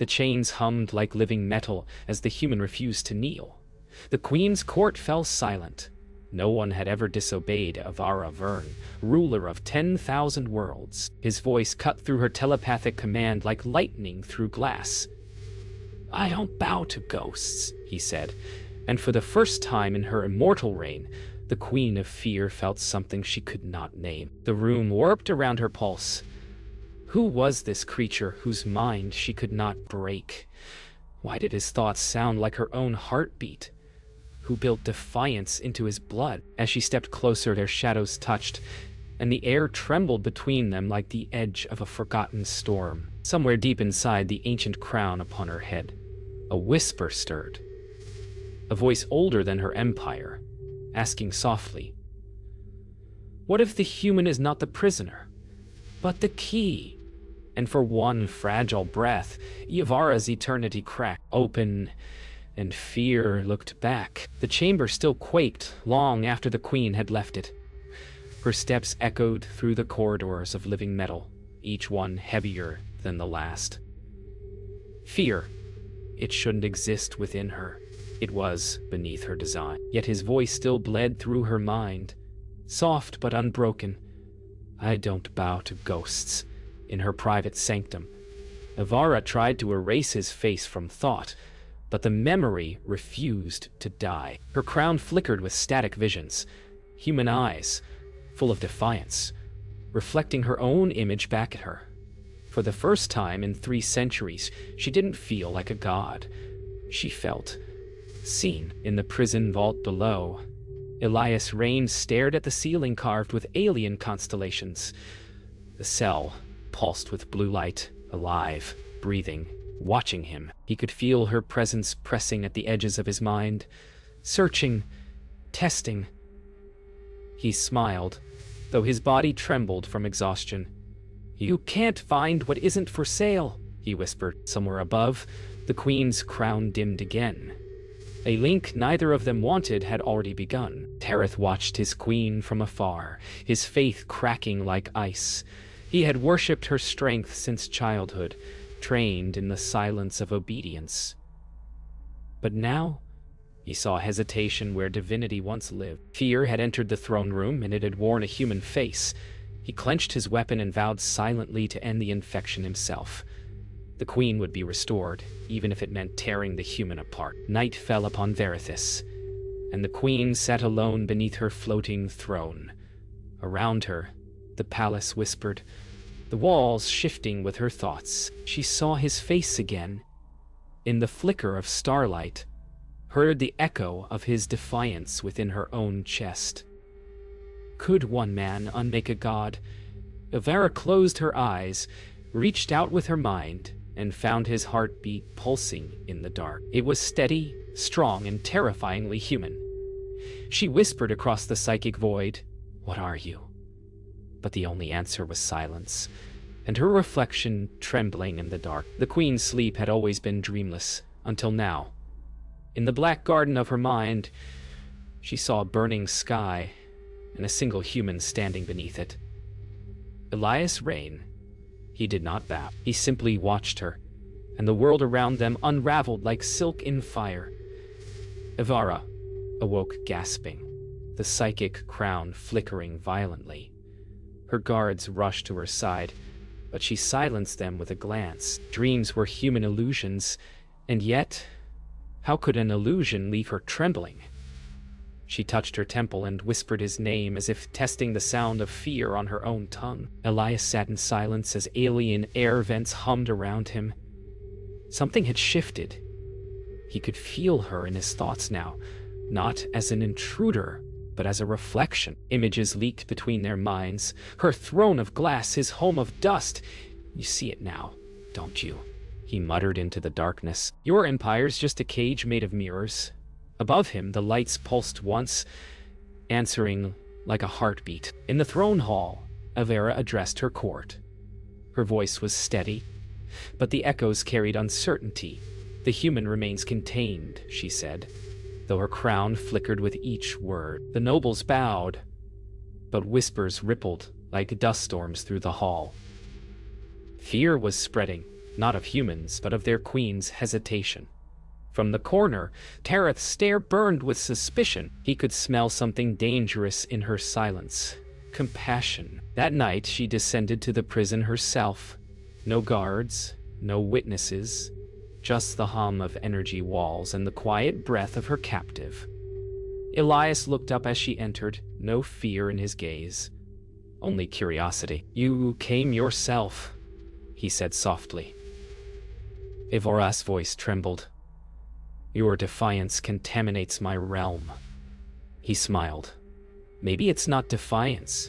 The chains hummed like living metal as the human refused to kneel. The queen's court fell silent. No one had ever disobeyed Avara Vern, ruler of 10,000 worlds. His voice cut through her telepathic command like lightning through glass. "I don't bow to ghosts," he said, and for the first time in her immortal reign, the Queen of Fear felt something she could not name. The room warped around her pulse. Who was this creature whose mind she could not break? Why did his thoughts sound like her own heartbeat? Who built defiance into his blood? As she stepped closer, their shadows touched, and the air trembled between them like the edge of a forgotten storm. Somewhere deep inside the ancient crown upon her head, a whisper stirred. A voice older than her empire, asking softly, "What if the human is not the prisoner, but the key?" And for one fragile breath, Yavara's eternity cracked open, and Fear looked back. The chamber still quaked long after the queen had left it. Her steps echoed through the corridors of living metal, each one heavier than the last. Fear. It shouldn't exist within her. It was beneath her design. Yet his voice still bled through her mind, soft but unbroken. "I don't bow to ghosts." In her private sanctum, Avara tried to erase his face from thought, but the memory refused to die. Her crown flickered with static visions, human eyes, full of defiance, reflecting her own image back at her. For the first time in 3 centuries, she didn't feel like a god. She felt seen. In the prison vault below, Elias Rain stared at the ceiling carved with alien constellations. The cell pulsed with blue light, alive, breathing, watching him. He could feel her presence pressing at the edges of his mind, searching, testing. He smiled, though his body trembled from exhaustion. "You can't find what isn't for sale," he whispered. Somewhere above, the queen's crown dimmed again. A link neither of them wanted had already begun. Tareth watched his queen from afar, his faith cracking like ice. He had worshipped her strength since childhood, trained in the silence of obedience. But now, he saw hesitation where divinity once lived. Fear had entered the throne room, and it had worn a human face. He clenched his weapon and vowed silently to end the infection himself. The queen would be restored, even if it meant tearing the human apart. Night fell upon Verithis, and the queen sat alone beneath her floating throne. Around her, the palace whispered, the walls shifting with her thoughts. She saw his face again. In the flicker of starlight, heard the echo of his defiance within her own chest. Could one man unmake a god? Avara closed her eyes, reached out with her mind, and found his heartbeat pulsing in the dark. It was steady, strong, and terrifyingly human. She whispered across the psychic void, "What are you?" But the only answer was silence, and her reflection trembling in the dark. The queen's sleep had always been dreamless, until now. In the black garden of her mind, she saw a burning sky and a single human standing beneath it. Elias Rain. He did not bow. He simply watched her, and the world around them unraveled like silk in fire. Avara awoke gasping, the psychic crown flickering violently. Her guards rushed to her side, but she silenced them with a glance. Dreams were human illusions, and yet, how could an illusion leave her trembling? She touched her temple and whispered his name as if testing the sound of fear on her own tongue. Elias sat in silence as alien air vents hummed around him. Something had shifted. He could feel her in his thoughts now, not as an intruder, but as a reflection. Images leaked between their minds. Her throne of glass, his home of dust. "You see it now, don't you?" he muttered into the darkness. "Your empire's just a cage made of mirrors." Above him, the lights pulsed once, answering like a heartbeat. In the throne hall, Avera addressed her court. Her voice was steady, but the echoes carried uncertainty. "The human remains contained," she said, though her crown flickered with each word. The nobles bowed, but whispers rippled like dust storms through the hall. Fear was spreading, not of humans, but of their queen's hesitation. From the corner, Tareth's stare burned with suspicion. He could smell something dangerous in her silence. Compassion. That night, she descended to the prison herself. No guards, no witnesses, just the hum of energy walls and the quiet breath of her captive. Elias looked up as she entered, no fear in his gaze, only curiosity. "You came yourself," he said softly. Evora's voice trembled. "Your defiance contaminates my realm." He smiled. "Maybe it's not defiance.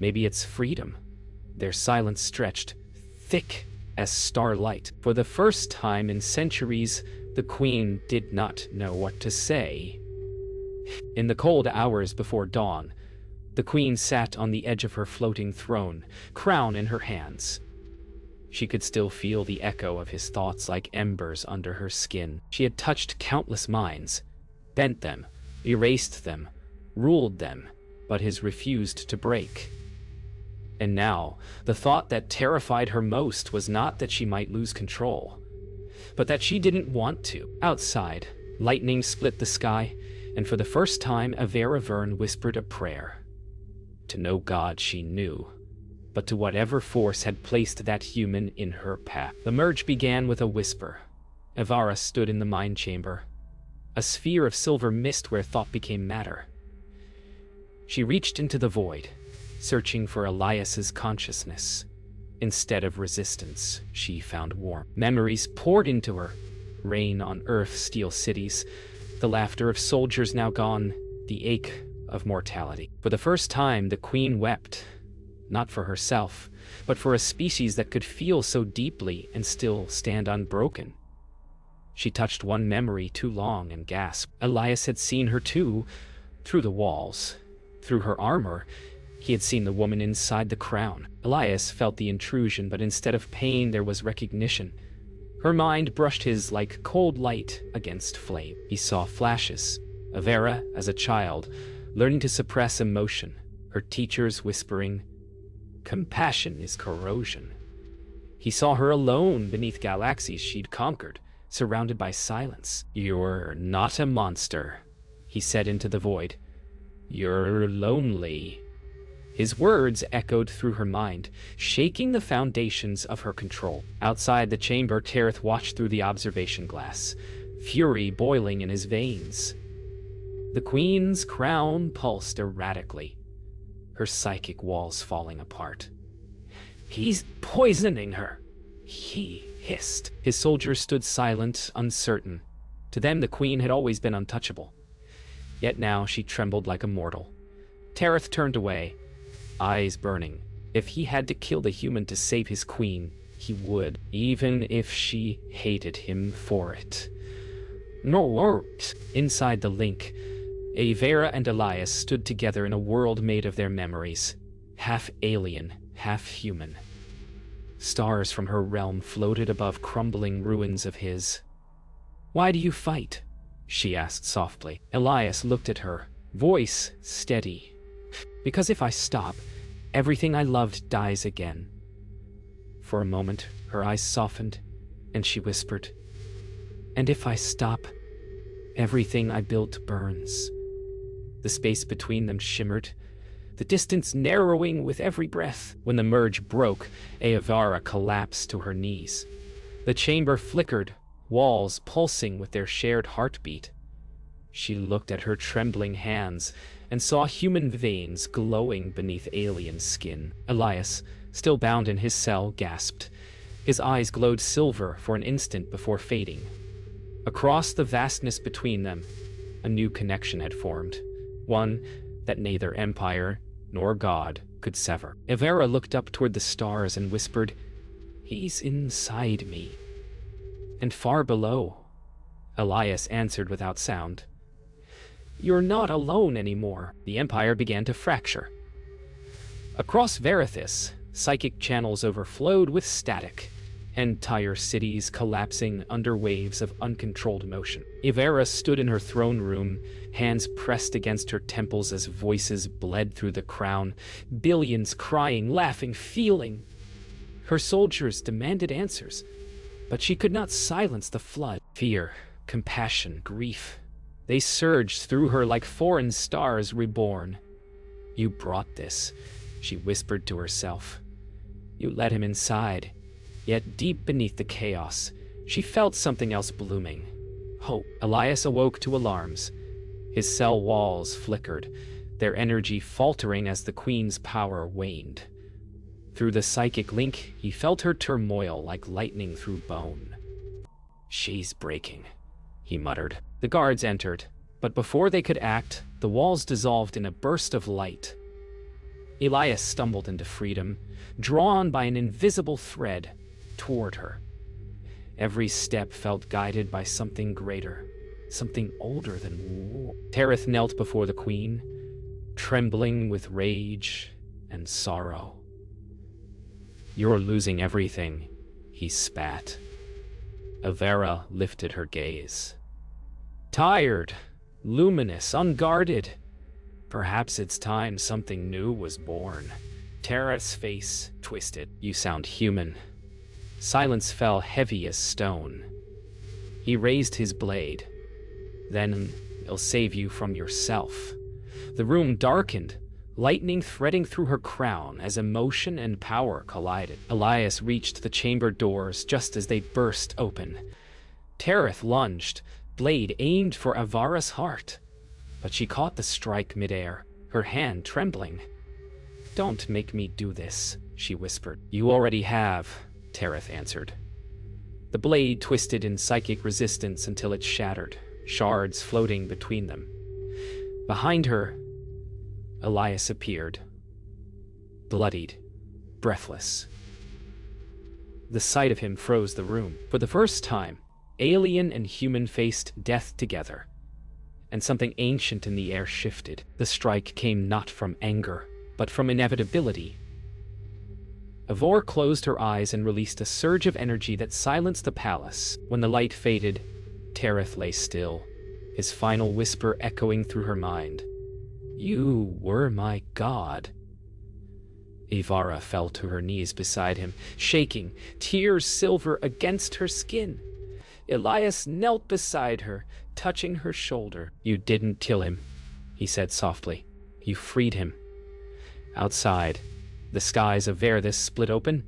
Maybe it's freedom." Their silence stretched, thick as starlight. For the first time in centuries, the queen did not know what to say. In the cold hours before dawn, the queen sat on the edge of her floating throne, crown in her hands. She could still feel the echo of his thoughts like embers under her skin. She had touched countless minds, bent them, erased them, ruled them, but his refused to break. And now, the thought that terrified her most was not that she might lose control, but that she didn't want to. Outside, lightning split the sky, and for the first time, Avera Vern whispered a prayer. To no god she knew, but to whatever force had placed that human in her path. The merge began with a whisper. Avara stood in the mind chamber, a sphere of silver mist where thought became matter. She reached into the void, searching for Elias's consciousness. Instead of resistance, she found warmth. Memories poured into her. Rain on Earth, steel cities, the laughter of soldiers now gone, the ache of mortality. For the first time, the queen wept, not for herself, but for a species that could feel so deeply and still stand unbroken. She touched one memory too long and gasped. Elias had seen her too, through the walls, through her armor. He had seen the woman inside the crown. Elias felt the intrusion, but instead of pain, there was recognition. Her mind brushed his like cold light against flame. He saw flashes. Avera, as a child, learning to suppress emotion. Her teachers whispering, "Compassion is corrosion." He saw her alone beneath galaxies she'd conquered, surrounded by silence. "You're not a monster," he said into the void. "You're lonely." His words echoed through her mind, shaking the foundations of her control. Outside the chamber, Tareth watched through the observation glass, fury boiling in his veins. The queen's crown pulsed erratically, her psychic walls falling apart. "He's poisoning her," he hissed. His soldiers stood silent, uncertain. To them, the queen had always been untouchable. Yet now she trembled like a mortal. Tareth turned away, eyes burning. If he had to kill the human to save his queen, he would, even if she hated him for it. No words. Inside the link, Avera and Elias stood together in a world made of their memories, half alien, half human. Stars from her realm floated above crumbling ruins of his. "Why do you fight?" she asked softly. Elias looked at her, voice steady. "Because if I stop, everything I loved dies again." For a moment, her eyes softened, and she whispered, "And if I stop, everything I built burns." The space between them shimmered, the distance narrowing with every breath. When the merge broke, Avara collapsed to her knees. The chamber flickered, walls pulsing with their shared heartbeat. She looked at her trembling hands and saw human veins glowing beneath alien skin. Elias, still bound in his cell, gasped. His eyes glowed silver for an instant before fading. Across the vastness between them, a new connection had formed, one that neither empire nor god could sever. Avera looked up toward the stars and whispered, "He's inside me." And far below, Elias answered without sound, "You're not alone anymore." The empire began to fracture. Across Verithis, psychic channels overflowed with static, entire cities collapsing under waves of uncontrolled emotion. Avera stood in her throne room, hands pressed against her temples as voices bled through the crown, billions crying, laughing, feeling. Her soldiers demanded answers, but she could not silence the flood. Fear, compassion, grief. They surged through her like foreign stars reborn. "You brought this," she whispered to herself. "You let him inside." Yet deep beneath the chaos, she felt something else blooming. Hope. Elias awoke to alarms. His cell walls flickered, their energy faltering as the Queen's power waned. Through the psychic link, he felt her turmoil like lightning through bone. "She's breaking," he muttered. The guards entered, but before they could act, the walls dissolved in a burst of light. Elias stumbled into freedom, drawn by an invisible thread toward her. Every step felt guided by something greater, something older than war. Tereth knelt before the Queen, trembling with rage and sorrow. "You're losing everything," he spat. Avera lifted her gaze. Tired, luminous, unguarded. Perhaps it's time something new was born. Tereth's face twisted. "You sound human." Silence fell heavy as stone. He raised his blade. "Then it'll save you from yourself." The room darkened, lightning threading through her crown as emotion and power collided. Elias reached the chamber doors just as they burst open. Tereth lunged, blade aimed for Avara's heart, but she caught the strike midair, her hand trembling. "Don't make me do this," she whispered. "You already have," Tereth answered. The blade twisted in psychic resistance until it shattered, shards floating between them. Behind her, Elias appeared, bloodied, breathless. The sight of him froze the room. For the first time, alien and human faced death together, and something ancient in the air shifted. The strike came not from anger, but from inevitability. Avor closed her eyes and released a surge of energy that silenced the palace. When the light faded, Tereth lay still, his final whisper echoing through her mind. "You were my god." Avara fell to her knees beside him, shaking, tears silver against her skin. Elias knelt beside her, touching her shoulder. "You didn't kill him," he said softly. "You freed him." Outside, the skies of Verithis split open,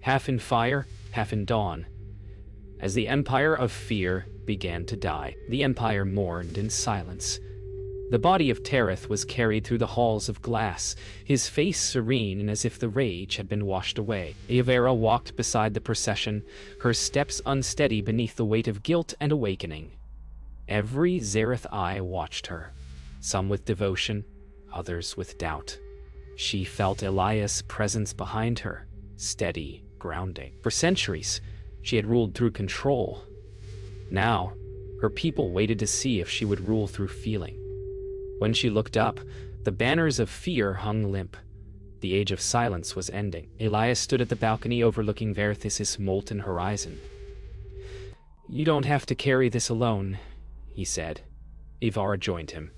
half in fire, half in dawn. As the empire of fear began to die, the empire mourned in silence. The body of Tereth was carried through the halls of glass, his face serene and as if the rage had been washed away. Avera walked beside the procession, her steps unsteady beneath the weight of guilt and awakening. Every Zareth eye watched her, some with devotion, others with doubt. She felt Elias' presence behind her, steady, grounding. For centuries, she had ruled through control. Now, her people waited to see if she would rule through feeling. When she looked up, the banners of fear hung limp. The age of silence was ending. Elias stood at the balcony overlooking Verithis' molten horizon. "You don't have to carry this alone," he said. Avara joined him,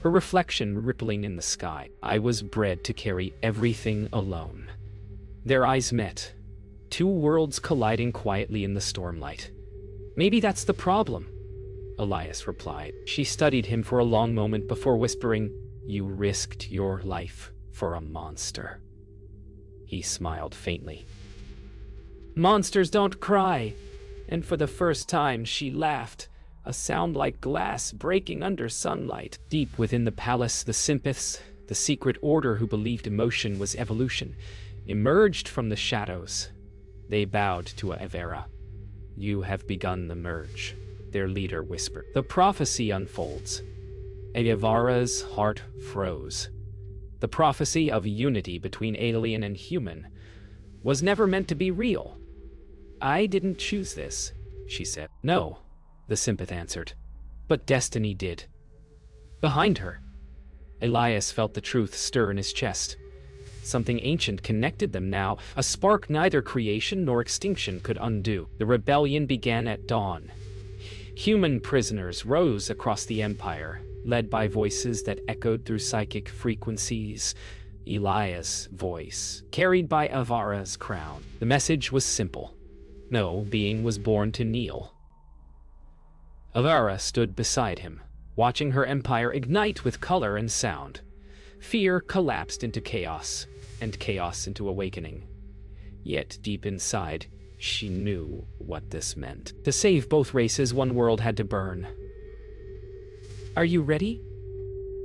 her reflection rippling in the sky. "I was bred to carry everything alone." Their eyes met, two worlds colliding quietly in the stormlight. "Maybe that's the problem," Elias replied. She studied him for a long moment before whispering, "You risked your life for a monster." He smiled faintly. "Monsters don't cry." And for the first time she laughed, a sound like glass breaking under sunlight. Deep within the palace, the Sympiths, the secret order who believed emotion was evolution, emerged from the shadows. They bowed to Avera. "You have begun the merge," their leader whispered. "The prophecy unfolds." Avara's heart froze. The prophecy of unity between alien and human was never meant to be real. "I didn't choose this," she said. "No," the Sympith answered, "but destiny did." Behind her, Elias felt the truth stir in his chest. Something ancient connected them now, a spark neither creation nor extinction could undo. The rebellion began at dawn. Human prisoners rose across the empire, led by voices that echoed through psychic frequencies. Elias' voice, carried by Avara's crown. The message was simple. No being was born to kneel. Avara stood beside him, watching her empire ignite with color and sound. Fear collapsed into chaos, and chaos into awakening. Yet deep inside, she knew what this meant. To save both races, one world had to burn. "Are you ready?"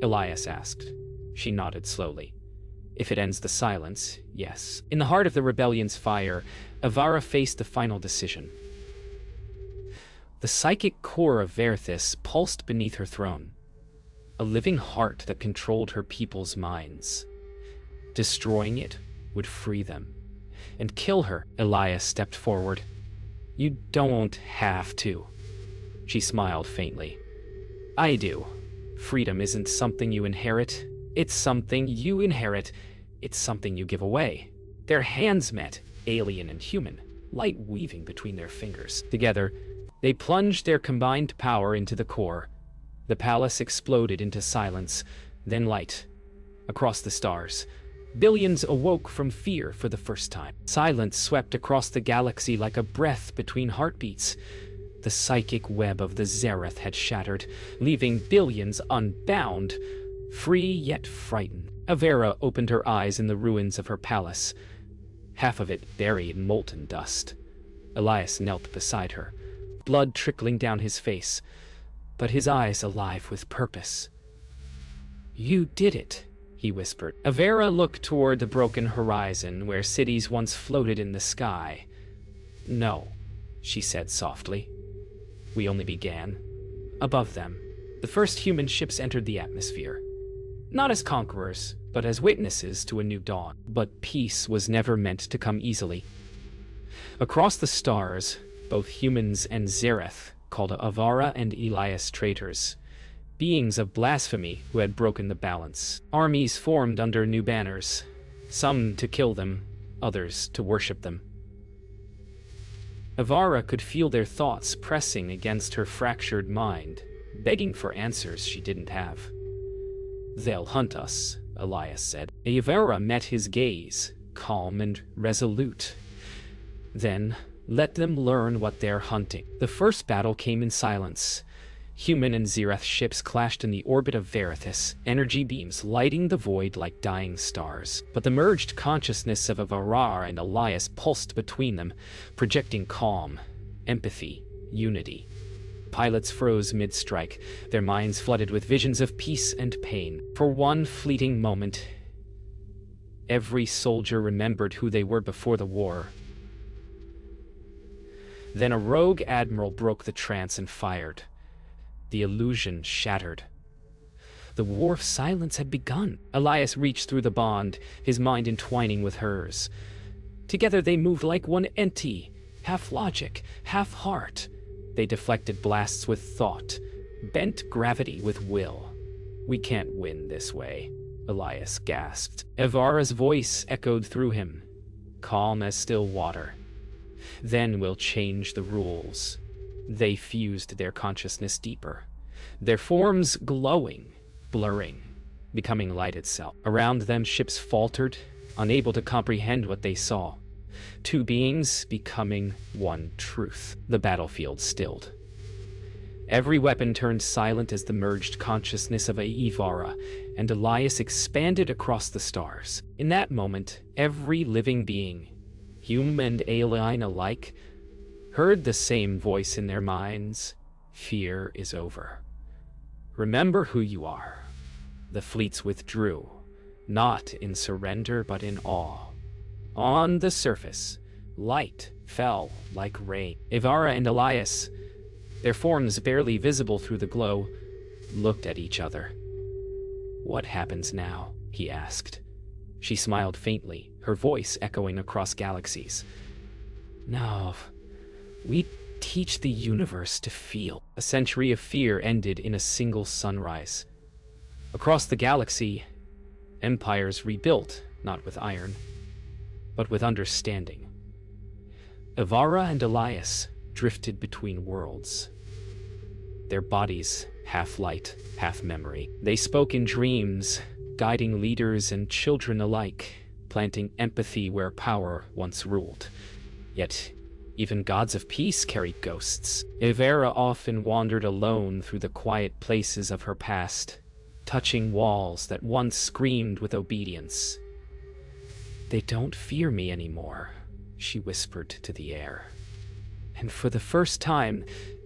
Elias asked. She nodded slowly. "If it ends the silence, yes." In the heart of the rebellion's fire, Avara faced the final decision. The psychic core of Verithis pulsed beneath her throne, a living heart that controlled her people's minds. Destroying it would free them. And kill her. Elias stepped forward. "You don't have to." She smiled faintly. "I do. Freedom isn't something you inherit. It's something you inherit. It's something you give away." Their hands met, alien and human, light weaving between their fingers. Together, they plunged their combined power into the core. The palace exploded into silence, then light. Across the stars, billions awoke from fear for the first time. Silence swept across the galaxy like a breath between heartbeats. The psychic web of the Zereth had shattered, leaving billions unbound, free yet frightened. Avara opened her eyes in the ruins of her palace, half of it buried in molten dust. Elias knelt beside her, blood trickling down his face, but his eyes alive with purpose. "You did it," he whispered. Avara looked toward the broken horizon where cities once floated in the sky. "No," she said softly. "We only began." Above them, the first human ships entered the atmosphere. Not as conquerors, but as witnesses to a new dawn. But peace was never meant to come easily. Across the stars, both humans and Zereth called Avara and Elias traitors, beings of blasphemy who had broken the balance. Armies formed under new banners, some to kill them, others to worship them. Avara could feel their thoughts pressing against her fractured mind, begging for answers she didn't have. "They'll hunt us," Elias said. Avara met his gaze, calm and resolute. "Then, let them learn what they're hunting." The first battle came in silence. Human and Zereth ships clashed in the orbit of Verithis, energy beams lighting the void like dying stars. But the merged consciousness of Avara and Elias pulsed between them, projecting calm, empathy, unity. Pilots froze mid-strike, their minds flooded with visions of peace and pain. For one fleeting moment, every soldier remembered who they were before the war. Then a rogue admiral broke the trance and fired. The illusion shattered. The war of silence had begun. Elias reached through the bond, his mind entwining with hers. Together they moved like one entity, half logic, half heart. They deflected blasts with thought, bent gravity with will. "We can't win this way," Elias gasped. Avara's voice echoed through him, calm as still water. "Then we'll change the rules." They fused their consciousness deeper, their forms glowing, blurring, becoming light itself. Around them, ships faltered, unable to comprehend what they saw. Two beings becoming one truth. The battlefield stilled. Every weapon turned silent as the merged consciousness of Avara and Elias expanded across the stars. In that moment, every living being, human and alien alike, heard the same voice in their minds. "Fear is over. Remember who you are." The fleets withdrew, not in surrender but in awe. On the surface, light fell like rain. Avara and Elias, their forms barely visible through the glow, looked at each other. "What happens now?" he asked. She smiled faintly, her voice echoing across galaxies. "Now, we teach the universe to feel." A century of fear ended in a single sunrise. Across the galaxy, empires rebuilt, not with iron, but with understanding. Avara and Elias drifted between worlds, their bodies half light, half memory. They spoke in dreams, guiding leaders and children alike, planting empathy where power once ruled. Yet, even gods of peace carried ghosts. Ivera often wandered alone through the quiet places of her past, touching walls that once screamed with obedience. "They don't fear me anymore," she whispered to the air. And for the first time,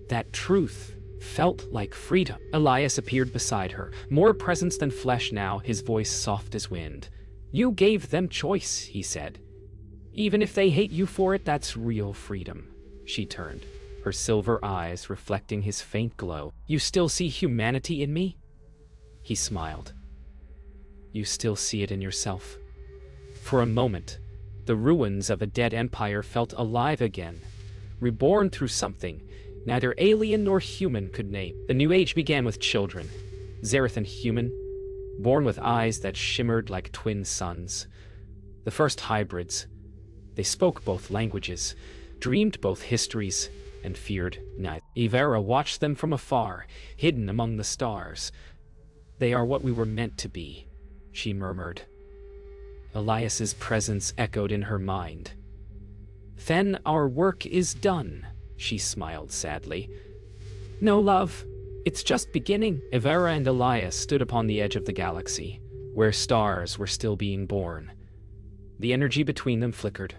that truth felt like freedom. Elias appeared beside her, more presence than flesh now, his voice soft as wind. "You gave them choice," he said. "Even if they hate you for it, that's real freedom." She turned, her silver eyes reflecting his faint glow. "You still see humanity in me?" He smiled. "You still see it in yourself." For a moment, the ruins of a dead empire felt alive again, reborn through something neither alien nor human could name. The new age began with children, Zarethan human, born with eyes that shimmered like twin suns. The first hybrids. They spoke both languages, dreamed both histories, and feared neither. Ivera watched them from afar, hidden among the stars. "They are what we were meant to be," she murmured. Elias's presence echoed in her mind. "Then our work is done," she smiled sadly. "No, love. It's just beginning." Ivera and Elias stood upon the edge of the galaxy, where stars were still being born. The energy between them flickered.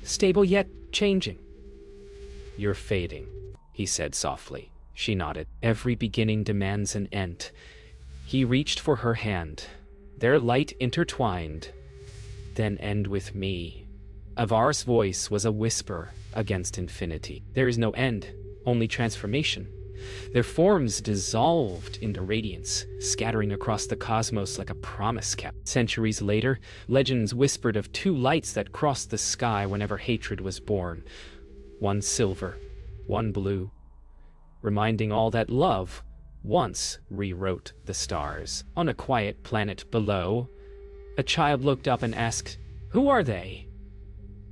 "Stable yet changing." "You're fading," he said softly. She nodded. "Every beginning demands an end." He reached for her hand. Their light intertwined. "Then end with me." Avar's voice was a whisper against infinity. "There is no end, only transformation." Their forms dissolved into radiance, scattering across the cosmos like a promise kept. Centuries later, legends whispered of two lights that crossed the sky whenever hatred was born. One silver, one blue, reminding all that love once rewrote the stars. On a quiet planet below, a child looked up and asked, "Who are they?"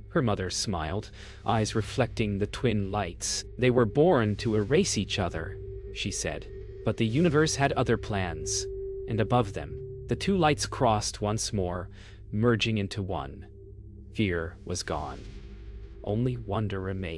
Her mother smiled, eyes reflecting the twin lights. "They were born to erase each other," she said. But the universe had other plans, and above them, the two lights crossed once more, merging into one. Fear was gone. Only wonder remained.